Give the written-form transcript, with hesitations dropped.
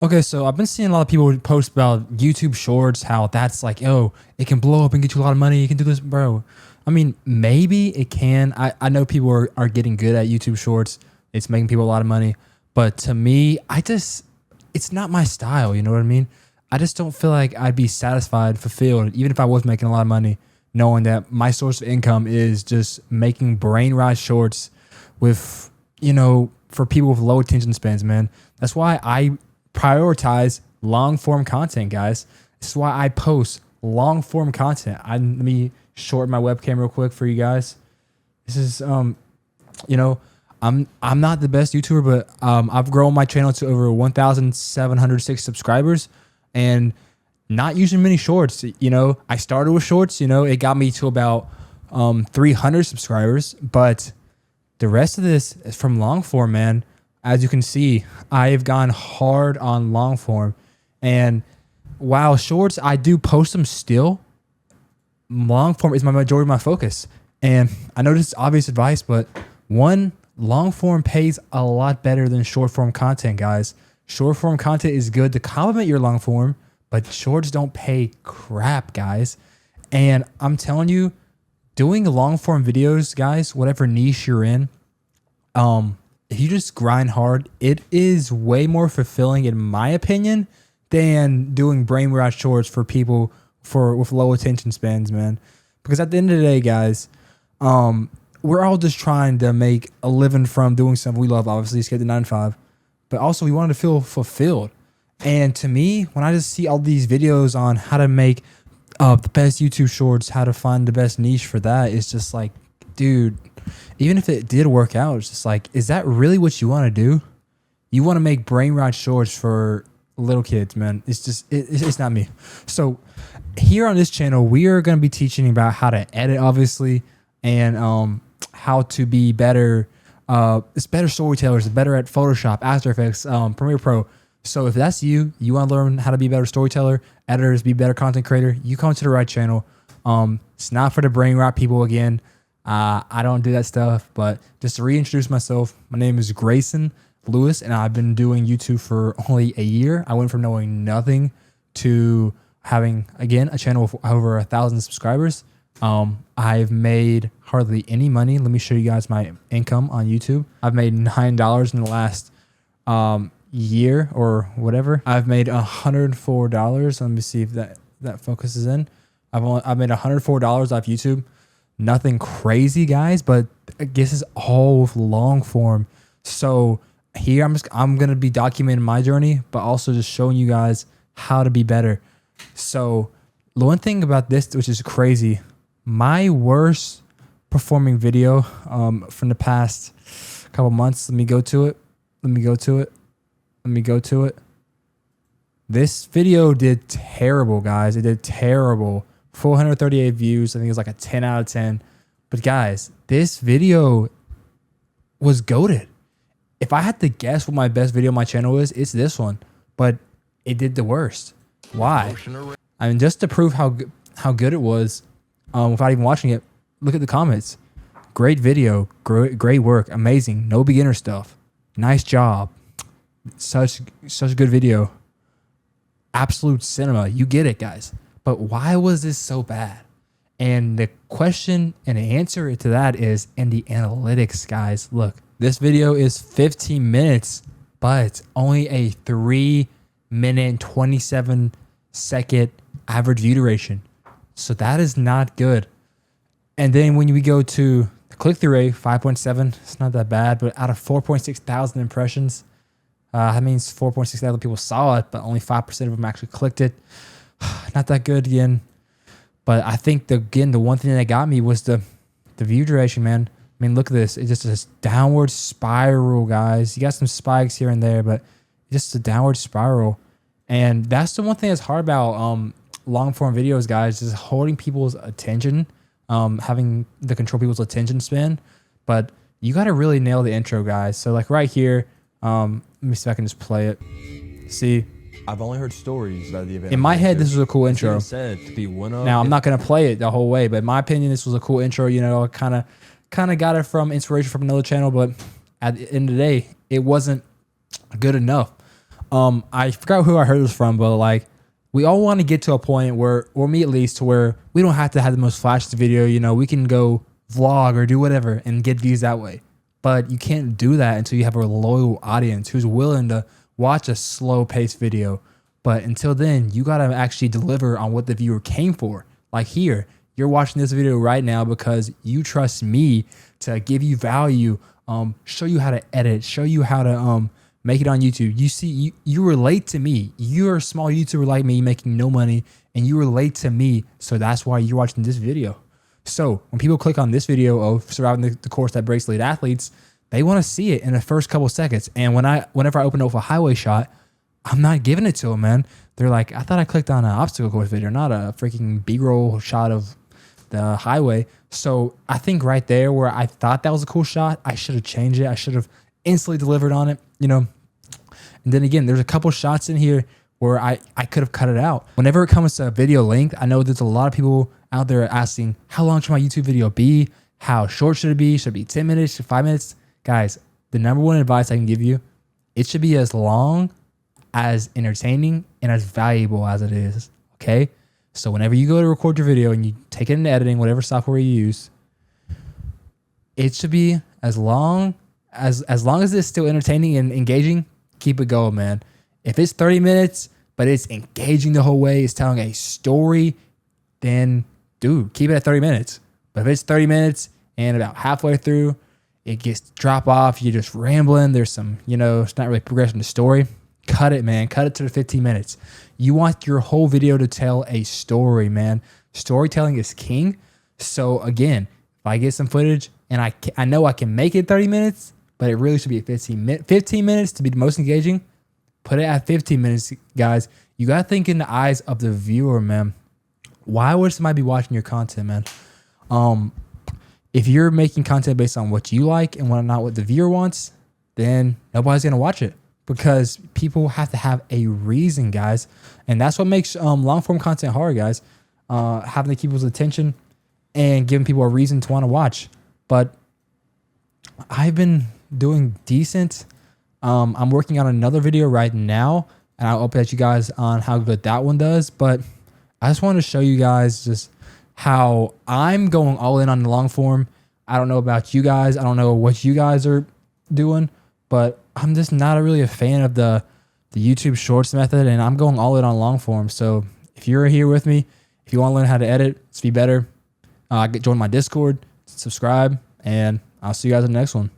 Okay, so I've been seeing a lot of people post about YouTube Shorts, how that's like, oh, it can blow up and get you a lot of money. You can do this, bro. I mean, maybe it can. I know people are getting good at YouTube Shorts. It's making people a lot of money. But to me, it's not my style. You know what I mean? I just don't feel like I'd be satisfied, fulfilled, even if I was making a lot of money, knowing that my source of income is just making brain rot shorts with, for people with low attention spans, man. That's why I prioritize long form content, guys. This is why I post long form content. Let me shorten my webcam real quick for you guys. This is you know, I'm not the best YouTuber, but I've grown my channel to over 1,706 subscribers and not using many shorts. I started with shorts, it got me to about 300 subscribers, but the rest of this is from long form, man. As you can see, I've gone hard on long form. And while shorts, I do post them still, long form is my majority of my focus. And I know this is obvious advice, but long form pays a lot better than short form content, guys. Short form content is good to complement your long form, but shorts don't pay crap, guys. And I'm telling you, doing long form videos, guys, whatever niche you're in, if you just grind hard, it is way more fulfilling, in my opinion, than doing brain rot shorts for people with low attention spans, man. Because at the end of the day, guys, we're all just trying to make a living from doing something we love. Obviously, escape the 9 to 5, but also we wanted to feel fulfilled. And to me, when I just see all these videos on how to make the best YouTube shorts, how to find the best niche for that, it's just like, dude, even if it did work out, it's just like, is that really what you want to do? You want to make brain rot shorts for little kids, man. It's just, it's not me. So here on this channel, we are going to be teaching about how to edit, obviously, and how to be better. It's better storytellers, better at Photoshop, After Effects, Premiere Pro. So if that's you want to learn how to be a better storyteller, editors, be a better content creator, you come to the right channel. It's not for the brain rot people again. I don't do that stuff, but just to reintroduce myself, my name is Grayson Lewis, and I've been doing YouTube for only a year. I went from knowing nothing to having, again, a channel with over 1,000 subscribers. I've made hardly any money. Let me show you guys my income on YouTube. I've made $9 in the last year or whatever. I've made $104. Let me see if that focuses in. I've made $104 off YouTube. Nothing crazy, guys, but I guess it's all with long form. So here I'm gonna be documenting my journey, but also just showing you guys how to be better. So the one thing about this, which is crazy, my worst performing video from the past couple months. Let me go to it. This video did terrible, guys. It did terrible. 438 views. I think it was like a 10 out of 10. But guys, this video was goated. If I had to guess what my best video on my channel is, it's this one. But it did the worst. Why? I mean, just to prove how good it was, without even watching it, look at the comments. Great video. Great work. Amazing. No beginner stuff. Nice job. Such a good video. Absolute cinema. You get it, guys. But why was this so bad? And the question and the answer to that is in the analytics, guys. Look, this video is 15 minutes, but only a 3-minute and 27-second average view duration. So that is not good. And then when we go to the click-through rate, 5.7, it's not that bad, but out of 4.6 thousand impressions, that means 4.6 thousand people saw it, but only 5% of them actually clicked it. Not that good again. But I think the one thing that got me was the view duration, man. I mean, look at this. It's just a downward spiral, guys. You got some spikes here and there, but just a downward spiral. And that's the one thing that's hard about long form videos, guys, is holding people's attention, having the control people's attention span. But you got to really nail the intro, guys. So like right here, let me see if I can just play it. See, I've only heard stories about the event. in my head, this was a cool intro. Said to be one of Now, I'm not going to play it the whole way, but in my opinion, this was a cool intro. I kind of got it from inspiration from another channel, but at the end of the day, it wasn't good enough. I forgot who I heard this from, but like we all want to get to a point where, or me at least, to where we don't have to have the most flashy video. You know, we can go vlog or do whatever and get views that way. But you can't do that until you have a loyal audience who's willing to watch a slow paced video. But until then, you got to actually deliver on what the viewer came for. Like here, you're watching this video right now because you trust me to give you value, show you how to edit, show you how to make it on YouTube. You see, you relate to me. You're a small YouTuber like me making no money, and you relate to me. So that's why you're watching this video. So when people click on this video of surviving the course that breaks elite athletes, they want to see it in the first couple seconds. And whenever I open up a highway shot, I'm not giving it to them, man. They're like, I thought I clicked on an obstacle course video, not a freaking B-roll shot of the highway. So I think right there where I thought that was a cool shot, I should have changed it. I should have instantly delivered on it, you know. And then again, there's a couple shots in here where I could have cut it out. Whenever it comes to video length, I know there's a lot of people out there asking, how long should my YouTube video be? How short should it be? Should it be 10 minutes, 5 minutes? Guys, the number one advice I can give you, it should be as long, as entertaining, and as valuable as it is, okay? So whenever you go to record your video and you take it into editing, whatever software you use, it should be as long as it's still entertaining and engaging, keep it going, man. If it's 30 minutes, but it's engaging the whole way, it's telling a story, then dude, keep it at 30 minutes. But if it's 30 minutes and about halfway through, it gets drop off, you're just rambling, there's some, you know, it's not really progressing the story, cut it, man. Cut it to the 15 minutes. You want your whole video to tell a story, man. Storytelling is king. So again, if I get some footage and I know I can make it 30 minutes, but it really should be 15 minutes to be the most engaging, put it at 15 minutes, guys. You got to think in the eyes of the viewer, man. Why would somebody be watching your content, man? If you're making content based on what you like and not what the viewer wants, then nobody's going to watch it, because people have to have a reason, guys. And that's what makes long form content hard, guys. Having to keep people's attention and giving people a reason to want to watch. But I've been doing decent. I'm working on another video right now, and I'll update you guys on how good that one does. But I just wanted to show you guys just how I'm going all in on the long form. I don't know about you guys. I don't know what you guys are doing, but I'm just not really a fan of the YouTube Shorts method, and I'm going all in on long form. So if you're here with me, if you want to learn how to edit, to be better, join my Discord, subscribe, and I'll see you guys in the next one.